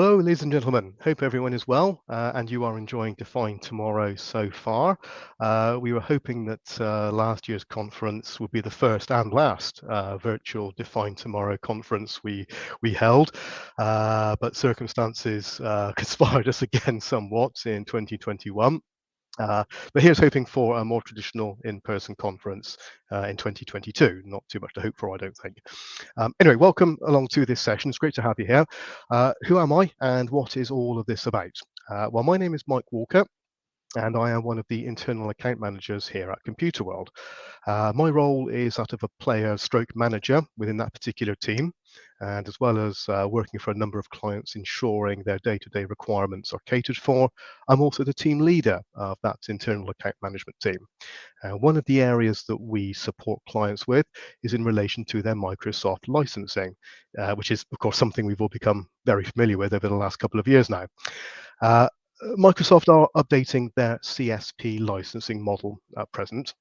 Hello, ladies and gentlemen. Hope everyone is well and you are enjoying Define Tomorrow so far. We were hoping that last year's conference would be the first and last virtual Define Tomorrow conference we held, but circumstances conspired us again somewhat in 2021. But here's hoping for a more traditional in-person conference in 2022. Not too much to hope for, I don't think. Anyway, welcome along to this session. It's great to have you here. Who am I and what is all of this about? Well, my name is Mike Walker, and I am one of the internal account managers here at Computer World. My role is that of a player stroke manager within that particular team, and as well as working for a number of clients ensuring their day-to-day requirements are catered for, I'm also the team leader of that internal account management team. One of the areas that we support clients with is in relation to their Microsoft licensing, which is, of course, something we've all become very familiar with over the last couple of years now. Microsoft are updating their CSP licensing model at present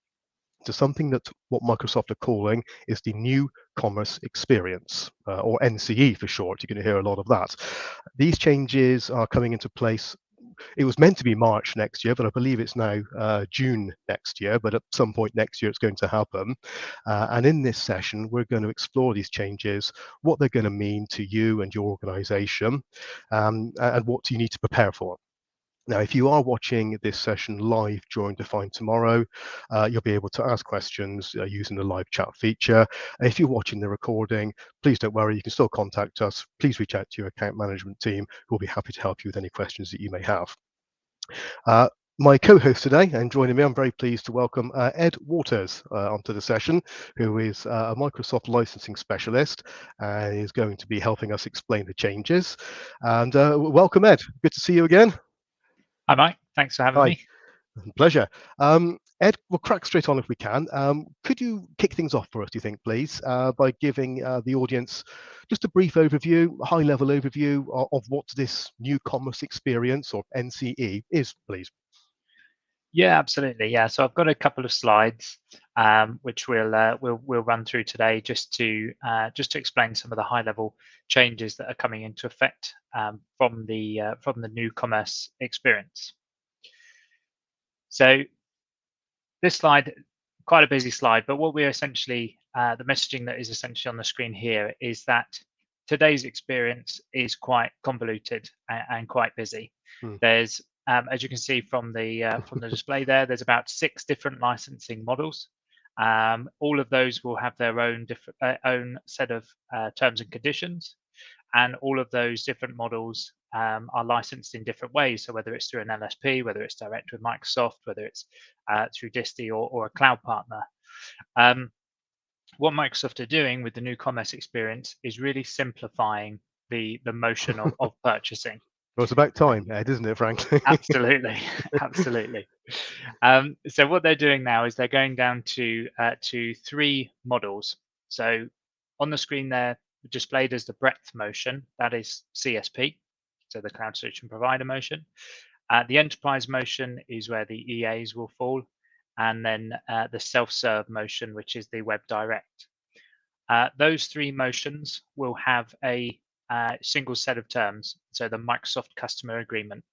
to something that what Microsoft are calling is the New Commerce Experience, or NCE for short. You're going to hear a lot of that. These changes are coming into place. It was meant to be March next year, but I believe it's now June next year, but at some point next year it's going to happen. And in this session, we're going to explore these changes, what they're going to mean to you and your organization, and what you need to prepare for. Now, if you are watching this session live during Define Tomorrow, you'll be able to ask questions using the live chat feature. If you're watching the recording, please don't worry, you can still contact us. Please reach out to your account management team, who will be happy to help you with any questions that you may have. My co-host today, and joining me, I'm very pleased to welcome Ed Waters onto the session, who is a Microsoft licensing specialist and is going to be helping us explain the changes. And welcome, Ed. Good to see you again. Hi, Mike. Thanks for having me. Pleasure. Ed, we'll crack straight on if we can. Could you kick things off for us, do you think, please, by giving the audience just a brief overview, a high-level overview of what this New Commerce Experience, or NCE, is, please? Yeah, absolutely. Yeah, so I've got a couple of slides which we'll run through today, just to explain some of the high-level changes that are coming into effect from the New Commerce Experience. So this slide, quite a busy slide, but what we're essentially, the messaging that is essentially on the screen here is that today's experience is quite convoluted and quite busy. There's, as you can see from the display there, there's about 6 different licensing models. All of those will have their own own set of terms and conditions, and all of those different models are licensed in different ways. So whether it's through an LSP, whether it's direct with Microsoft, whether it's through Disty or a cloud partner. What Microsoft are doing with the New Commerce Experience is really simplifying the motion of purchasing. Well, it's about time, Ed, isn't it, frankly? Absolutely, absolutely. So what they're doing now is they're going down to 3 models. So on the screen there, displayed as the breadth motion, that is CSP, so the Cloud Solution Provider motion. The enterprise motion is where the EAs will fall, and then the self-serve motion, which is the web direct. Those 3 motions will have a single set of terms, so the Microsoft Customer Agreement.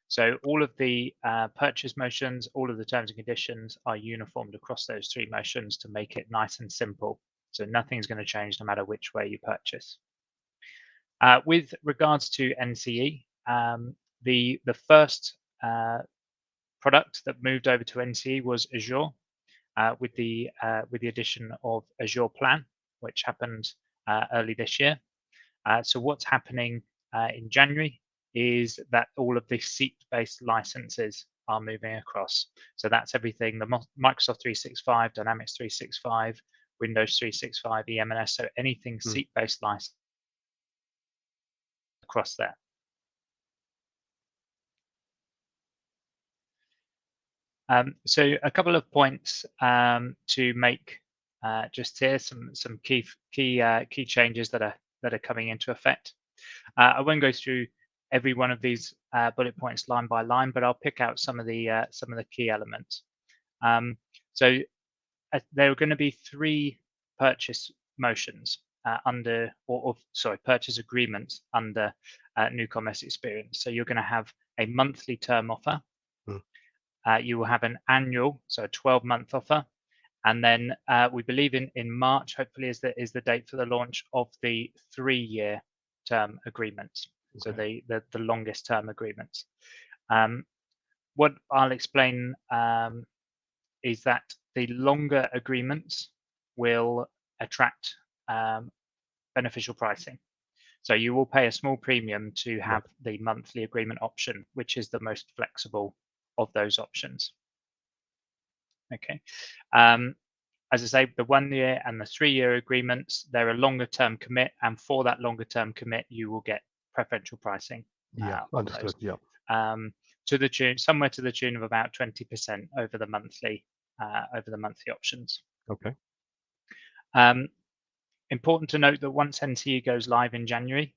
So all of the purchase motions, all of the terms and conditions are uniformed across those 3 motions to make it nice and simple. So nothing's going to change no matter which way you purchase. With regards to NCE, the first product that moved over to NCE was Azure, with the addition of Azure Plan, which happened early this year. So what's happening in January is that all of the seat-based licenses are moving across. So that's everything, the Microsoft 365, Dynamics 365, Windows 365, EMS, so anything seat-based license across there. So a couple of points to make just here, some key changes that are coming into effect. I won't go through every one of these bullet points line by line, but I'll pick out some of the key elements. So there are going to be 3 purchase motions. under, sorry, purchase agreements under New Commerce Experience. So you're going to have a monthly term offer. You will have an annual, so a 12-month offer. And then we believe in March, hopefully, is the date for the launch of the 3-year term agreements. So the longest term agreements. What I'll explain is that the longer agreements will attract beneficial pricing. So you will pay a small premium to have the monthly agreement option, which is the most flexible of those options. Okay. As I say, the 1-year and the 3-year agreements, they're a longer term commit, and for that longer term commit, you will get preferential pricing. Understood. To the tune, somewhere to the tune of about 20% over the monthly options. Okay. Important to note that once NCE goes live in January,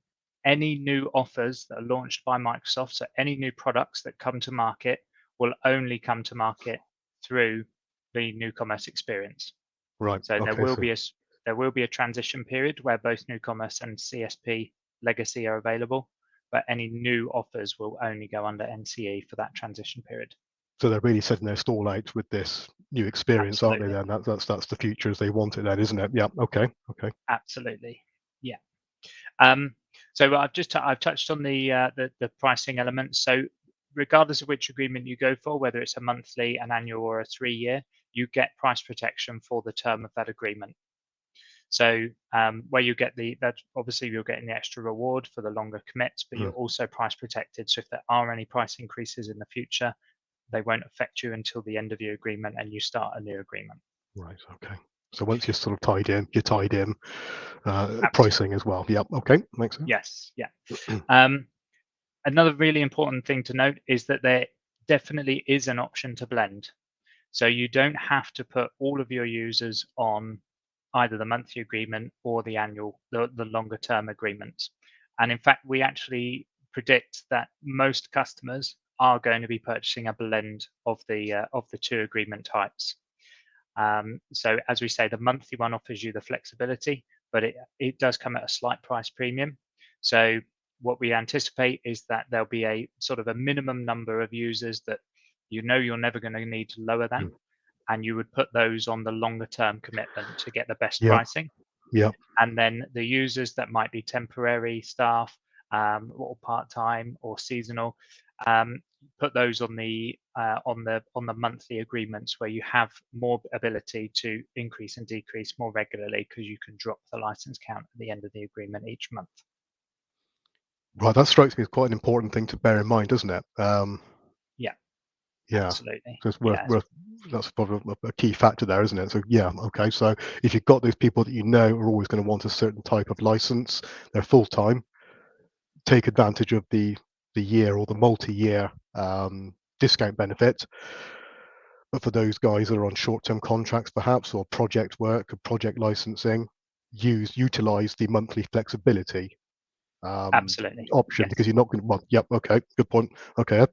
any new offers that are launched by Microsoft, so any new products that come to market, will only come to market through the New Commerce Experience. Right. So there will be a transition period where both New Commerce and CSP legacy are available, but any new offers will only go under NCE for that transition period. So they're really setting their stall out with this new experience, Absolutely. aren't they? Then that's the future as they want it, then, isn't it? Yeah. Okay. Absolutely. Yeah. So I've touched on the pricing elements. So regardless of which agreement you go for, whether it's a monthly, an annual, or a 3-year, you get price protection for the term of that agreement. So where you get that, obviously you're getting the extra reward for the longer commits, but you're also price protected. So if there are any price increases in the future, they won't affect you until the end of your agreement and you start a new agreement. Right. Okay. So once you're sort of tied in, you're tied in. Pricing as well. Yeah. Okay. Makes sense. Yes. Yeah. Another really important thing to note is that there definitely is an option to blend. So you don't have to put all of your users on either the monthly agreement or the annual, the longer term agreements. And in fact, we actually predict that most customers are going to be purchasing a blend of the 2 agreement types. So as we say, the monthly one offers you the flexibility, but it does come at a slight price premium. So what we anticipate is that there'll be a sort of a minimum number of users that you're never going to need to lower than, and you would put those on the longer term commitment to get the best pricing. Yeah. And then the users that might be temporary staff, or part-time or seasonal, put those on the monthly agreements where you have more ability to increase and decrease more regularly, because you can drop the license count at the end of the agreement each month. Right. That strikes me as quite an important thing to bear in mind, doesn't it? Yeah. Absolutely. So that's probably a key factor there, isn't it? So yeah, okay. So if you've got those people that are always going to want a certain type of license, they're full time, take advantage of the year or the multi-year discount benefit. But for those guys that are on short-term contracts, perhaps, or project work or project licensing, utilize the monthly flexibility Absolutely. option, Yes. because you're not going to. Well, yep. Okay. Good point. Okay.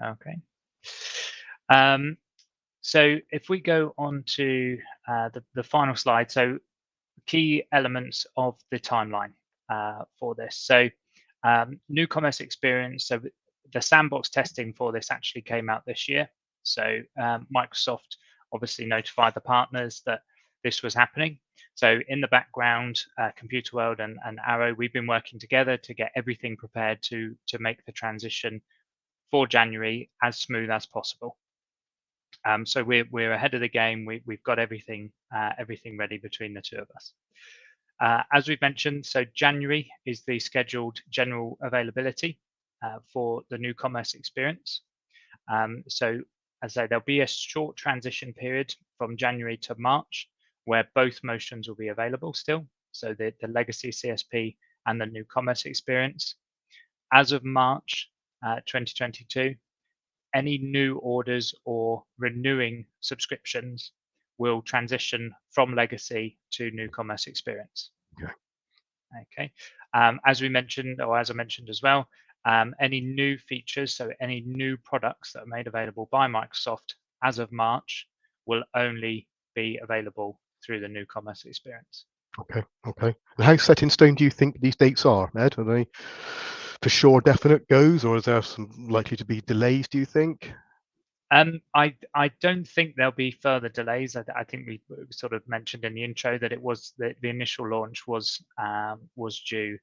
Okay. So if we go on to the final slide, so key elements of the timeline for this. So New Commerce Experience, so the sandbox testing for this actually came out this year. So Microsoft obviously notified the partners that this was happening. So in the background, Computer World and Arrow, we've been working together to get everything prepared to make the transition for January as smooth as possible. So we're ahead of the game. We've got everything ready between the two of us. As we've mentioned, so January is the scheduled general availability for the New Commerce Experience. So as I say, there'll be a short transition period from January to March where both motions will be available still. So the legacy CSP and the New Commerce Experience. As of March 2022, any new orders or renewing subscriptions will transition from legacy to New Commerce Experience. Okay. As we mentioned, or as I mentioned as well, any new features, so any new products that are made available by Microsoft as of March will only be available through the New Commerce Experience. Okay, okay. And how set in stone do you think these dates are, Ed? Are they for sure definite goes, or is there some likely to be delays, do you think? I don't think there'll be further delays. I think we sort of mentioned in the intro that it was the initial launch was due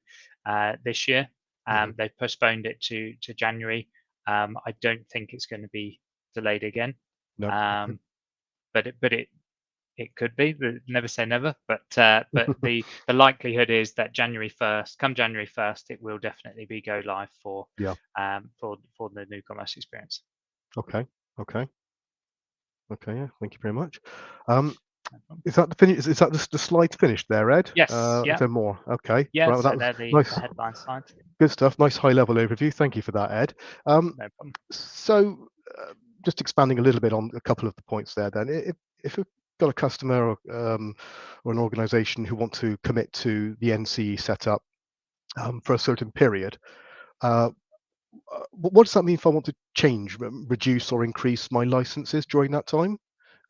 this year. Hmm. They've postponed it to January. I don't think it's going to be delayed again. No. Okay. Um, but it could be. Never say never. But the likelihood is that January 1st, it will definitely be go live Yeah. for the new commerce experience. Okay. Okay. Okay. Yeah. Thank you very much. Um, No problem. is that the finish? Is that the slide finished there, Ed? Yes. Is Yeah. there more? Okay. Yeah. Right. Well, So that was they're the nice. headline slides. Good stuff. Nice high level overview. Thank you for that, Ed. Um, No problem. so, just expanding a little bit on a couple of the points there, then, if you've got a customer or an organization who want to commit to the NCE setup for a certain period, uh, what does that mean if I want to change, reduce, or increase my licenses during that time?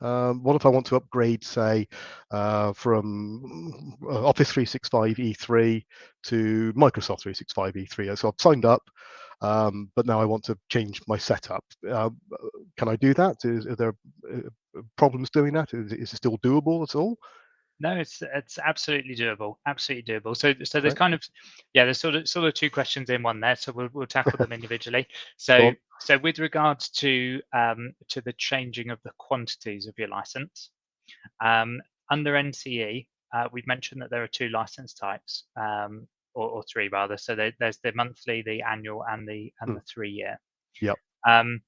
What if I want to upgrade, say, from Office 365 E3 to Microsoft 365 E3? So I've signed up, but now I want to change my setup. Can I do that? Are there problems doing that? Is it still doable at all? No, it's absolutely doable. Absolutely doable. So there's Okay, kind of there's sort of two questions in one there. So we'll tackle them individually. go So on. so with regards to the changing of the quantities of your license, um, under NCE, we've mentioned that there are two license types, or three rather. So there's the monthly, the annual, and Hmm. the 3 year. Yep. Um,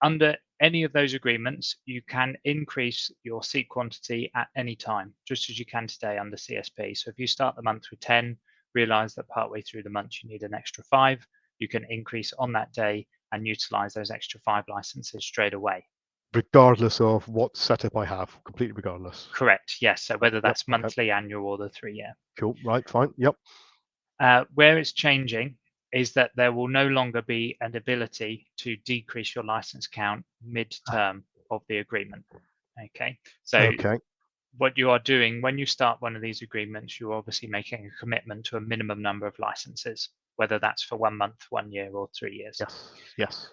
Under any of those agreements, you can increase your seat quantity at any time, just as you can today under CSP. So if you start the month with 10, realize that partway through the month you need an extra 5, you can increase on that day and utilize those extra 5 licenses straight away. Regardless of what setup I have, completely regardless. Correct, yes. So Right. whether Yep. that's Okay. monthly, annual, or the 3 year. Cool. Right. Fine. Yep. Where it's changing is that there will no longer be an ability to decrease your license count mid-term of the agreement. Okay, so Okay. what you are doing when you start one of these agreements, you're obviously making a commitment to a minimum number of licenses, whether that's for 1 month, 1 year, or 3 years. Yes. Yes.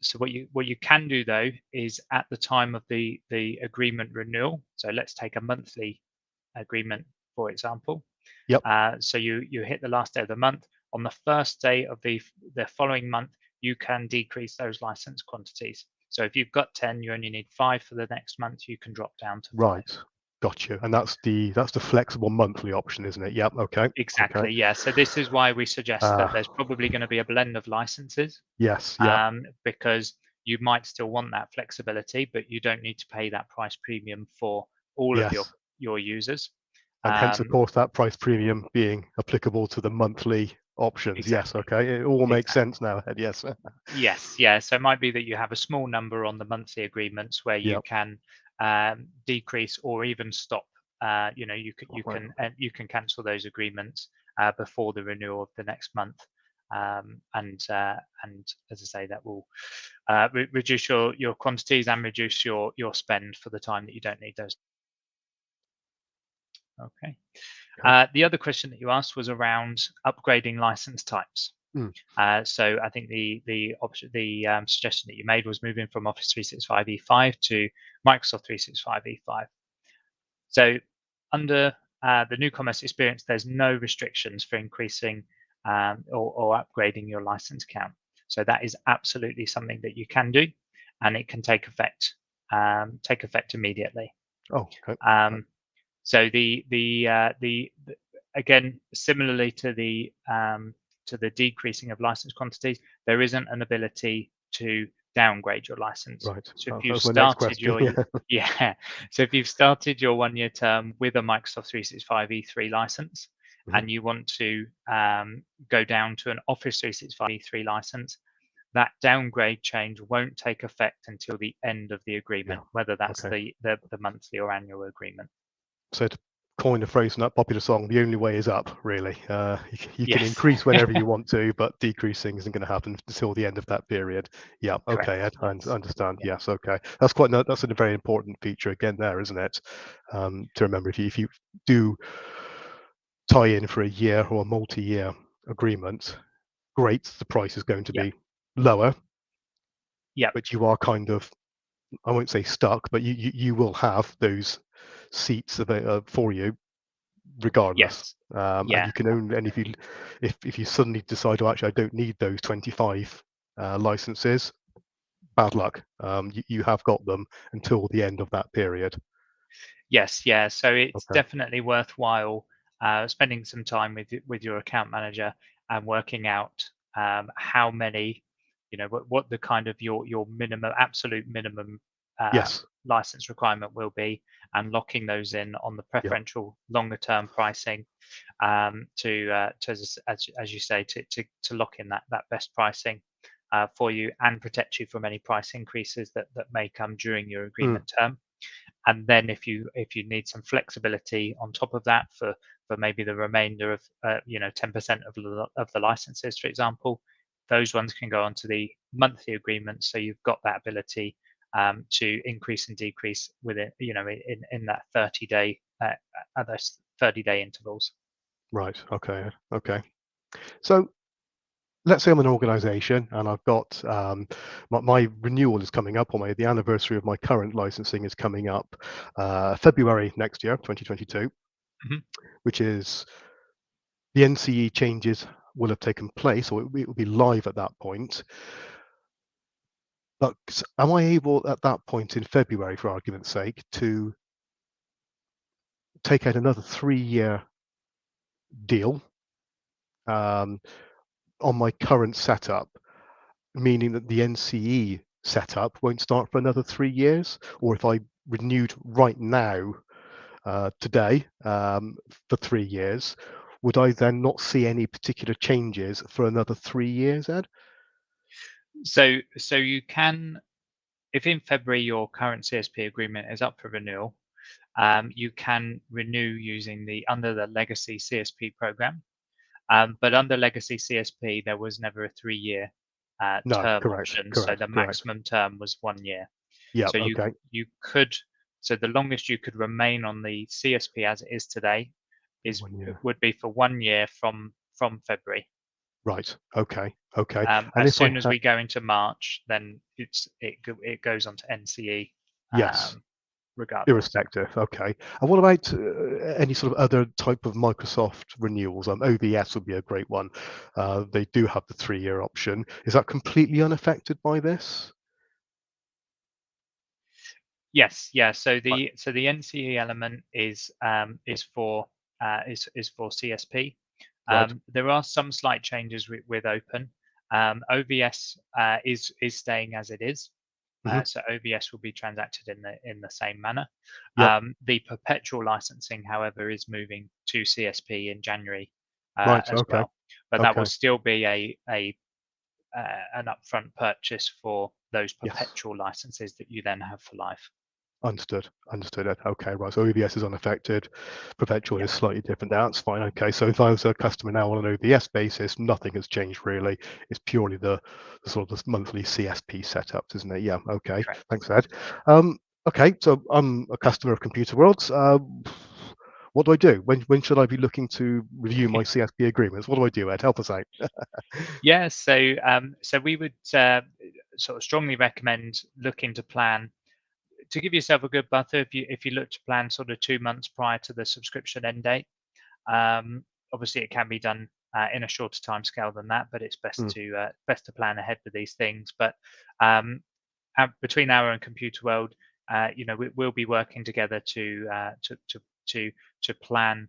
So what you can do though is at the time of the agreement renewal. So let's take a monthly agreement for example. Yep. So you hit the last day of the month. On the first day of the following month, you can decrease those license quantities. So if you've got 10, you only need 5 for the next month. You can drop down to 5. Right. Got you. And that's the flexible monthly option, isn't it? Yep. Okay. Okay. Exactly. Yeah. So this is why we suggest that Uh, there's probably going to be a blend of licenses, yes. Yep. because you might still want that flexibility, but you don't need to pay that price premium for all of Yes. your users. And hence, of Um, course, that price premium being applicable to the monthly options. Yes. exactly. Okay. It all makes Exactly. sense now, Ed. Yes. Yes, yeah. So it might be that you have a small number on the monthly agreements where you Yep. can decrease or even stop. Right. You can cancel those agreements before the renewal of the next month, and as I say, that will reduce your quantities and reduce your spend for the time that you don't need those. Okay. Okay. The other question that you asked was around upgrading license types. Mm. So I think the suggestion that you made was moving from Office 365 E5 to Microsoft 365 E5. So under the new commerce experience, there's no restrictions for increasing or upgrading your license count. So that is absolutely something that you can do, and it can take effect immediately. Oh. Okay. Right. Um, so again, similarly to the decreasing of license quantities, there isn't an ability to downgrade your license. Right. So if That you've was my next started question. your Yeah. yeah, so if you've started your 1 year term with a Microsoft 365 E3 license Mhm. and you want to go down to an Office 365 E3 license, that downgrade change won't take effect until the end of the Yeah. agreement, whether that's Okay. the monthly or annual agreement. So to coin a phrase from that popular song, the only way is up, really. You can Yes. increase whenever you want to, but decreasing isn't going to happen until the end of that period. Yeah. Okay. Correct. Ed, I Yes. understand. Yeah. Yes. Okay. That's a very important feature again there, isn't it? To remember if you do tie in for a year or a multi-year agreement, great, the price is going to Yeah. be lower, Yeah. but you are kind of, I won't say stuck, but you will have those seats for you regardless. Yes. And Yeah. you can only, and if you suddenly decide, oh, actually, I don't need those 25 licenses, bad luck. You have got them until the end of that period. Yes, yeah. So it's Okay. definitely worthwhile spending some time with your account manager and working out how many, what the kind of your minimum, absolute minimum Yes. license requirement will be, and locking those in on the Yeah. preferential longer term pricing to as you say to lock in that best pricing for you and protect you from any price increases that may come during your Mm, agreement term. And then if you need some flexibility on top of that for maybe the remainder of 10% of the licenses, for example, those ones can go onto the monthly agreement. So you've got that ability to increase and decrease within in that 30-day at those 30-day intervals. right. Okay. Okay. So let's say I'm an organization and I've got my renewal is coming up, or the anniversary of my current licensing is coming up February next year, 2022, Mhm. which is the NCE changes will have taken place, or it will be live at that point. But am I able at that point in February, for argument's sake, to take out another 3-year deal um, on my current setup, meaning that the NCE setup won't start for another 3 years? Or if I renewed right now, today, for 3 years, would I then not see any particular changes for another 3 years, Ed? So you can, if in February your current CSP agreement is up for renewal, you can renew using the under the legacy CSP program. But under legacy CSP, there was never a 3-year No, term correct, option, so correct, the correct. maximum term was 1 year. Yeah, So you okay, you could, so the longest you could remain on the CSP as it is today is 1 year. would be for 1 year from February. Right, okay, okay. And As if I soon as had, we go into March, then it goes on to NCE, yes, regardless. irrespective, okay. And what about any sort of other type of Microsoft renewals? OVS would be a great one. They do have the 3-year option. Is that completely unaffected by this? Yes, yeah. So Right, the NCE element is for CSP. right. There are some slight changes with Open. OVS is staying as it is. Hmm. So OVS will be transacted in the same manner. Yep, The perpetual licensing, however, is moving to CSP in January right, as okay, well. But that will okay. still be an upfront purchase for those Yes. perpetual licenses that you then have for life. Understood. Understood. Okay, right. So OBS is unaffected. Perpetual Yeah, is slightly different. That's fine. Okay. So if I was a customer now on an OBS basis, nothing has changed really. It's purely the sort of the monthly CSP setups, isn't it? Yeah. Okay. correct. Thanks, Ed. Okay. So I'm a customer of Computer Worlds. What do I do? When should I be looking to review my CSP agreements? What do I do, Ed? Help us out. Yeah, so we would sort of strongly recommend looking to plan to give yourself a good buffer if you look to plan sort of 2 months prior to the subscription end date. Obviously, it can be done in a shorter time scale than that, but it's Mm, best to plan ahead with these things. But um, between our and Computer World, we'll be working together to to plan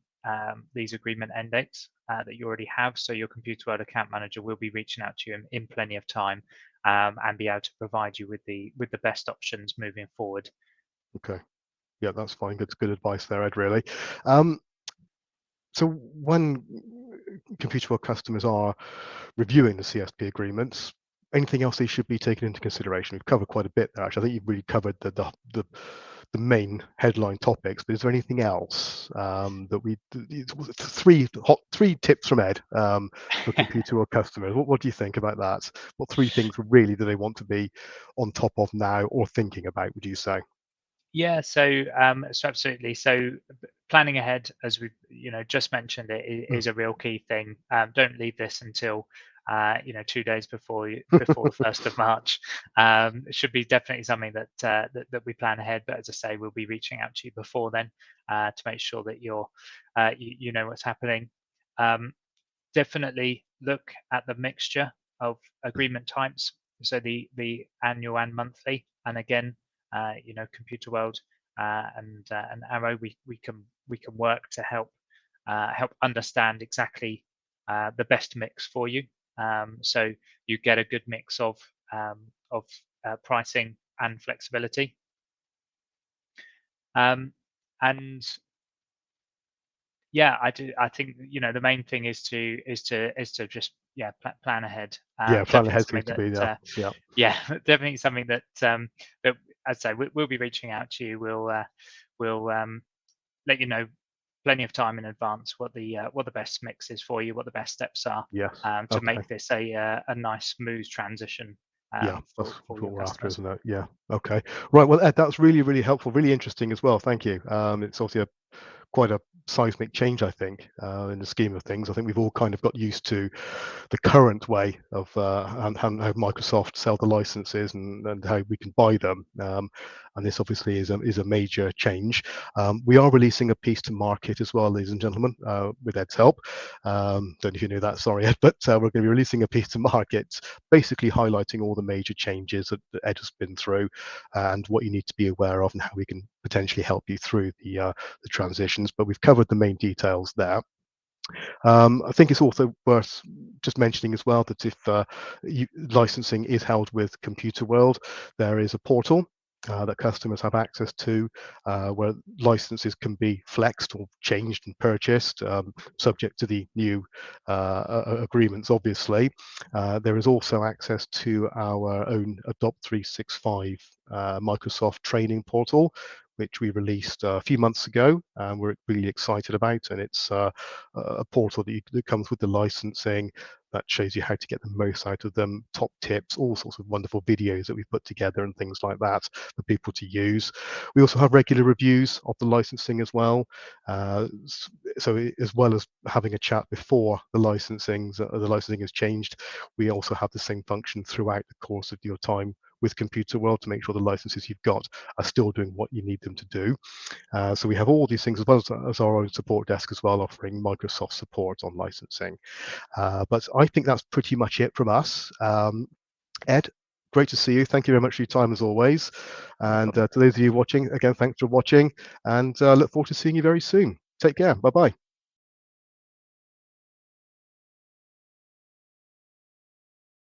these agreement end dates that you already have. So your Computer World account manager will be reaching out to you in plenty of time and be able to provide you with the best options moving forward. okay. Yeah, that's fine. Good advice there, Ed, really. Um, So when Computer World customers are reviewing the CSP agreements, anything else they should be taking into consideration? We've covered quite a bit there, actually. I think you've really covered the main headline topics, but is there anything else that three tips from Ed for Computer World customers? What do you think about that? What three things really do they want to be on top of now or thinking about, would you say? Yeah, so absolutely. So planning ahead, as just mentioned it is a real key thing. Don't leave this until 2 days before before the 1st of March. It should be definitely something that, that we plan ahead. But as I say, we'll be reaching out to you before then to make sure that you know what's happening. Definitely look at the mixture of agreement types, so the annual and monthly. And again, Computer World and Arrow, we can work to help understand exactly the best mix for you. So you get a good mix of pricing and flexibility. And yeah, I think the main thing is to just plan ahead. Plan ahead seems to be there. Yeah, definitely something that that I'd say we'll be reaching out to you. We'll let you know plenty of time in advance what the best mix is for you, what the best steps are, to make this a nice smooth transition. That's for what your we're after, customers. isn't it? Yeah. Okay. Right. Well, Ed, that's really, really helpful, really interesting as well. Thank you. It's obviously quite a seismic change, I think, in the scheme of things. I think we've all kind of got used to the current way of how Microsoft sell the licenses and how we can buy them. And this obviously is a major change. We are releasing a piece to market as well, ladies and gentlemen, with Ed's help. Don't know if you knew that, sorry, Ed, but we're going to be releasing a piece to market, basically highlighting all the major changes that Ed has been through and what you need to be aware of and how we can potentially help you through the transitions. But we've covered the main details there. I think it's also worth just mentioning as well that if licensing is held with Computer World, there is a portal that customers have access to where licenses can be flexed or changed and purchased, subject to the new agreements, obviously. There is also access to our own Adopt 365 Microsoft training portal, which we released a few months ago, and we're really excited about. And it's a portal that comes with the licensing that shows you how to get the most out of them, top tips, all sorts of wonderful videos that we've put together and things like that for people to use. We also have regular reviews of the licensing as well. So as well as having a chat before the licensing is changed, we also have the same function throughout the course of your time with Computer World to make sure the licenses you've got are still doing what you need them to do. So we have all these things as well as our own support desk as well, offering Microsoft support on licensing. But I think that's pretty much it from us. Ed, great to see you. Thank you very much for your time as always. And to those of you watching, again, thanks for watching, and look forward to seeing you very soon. Take care. Bye-bye.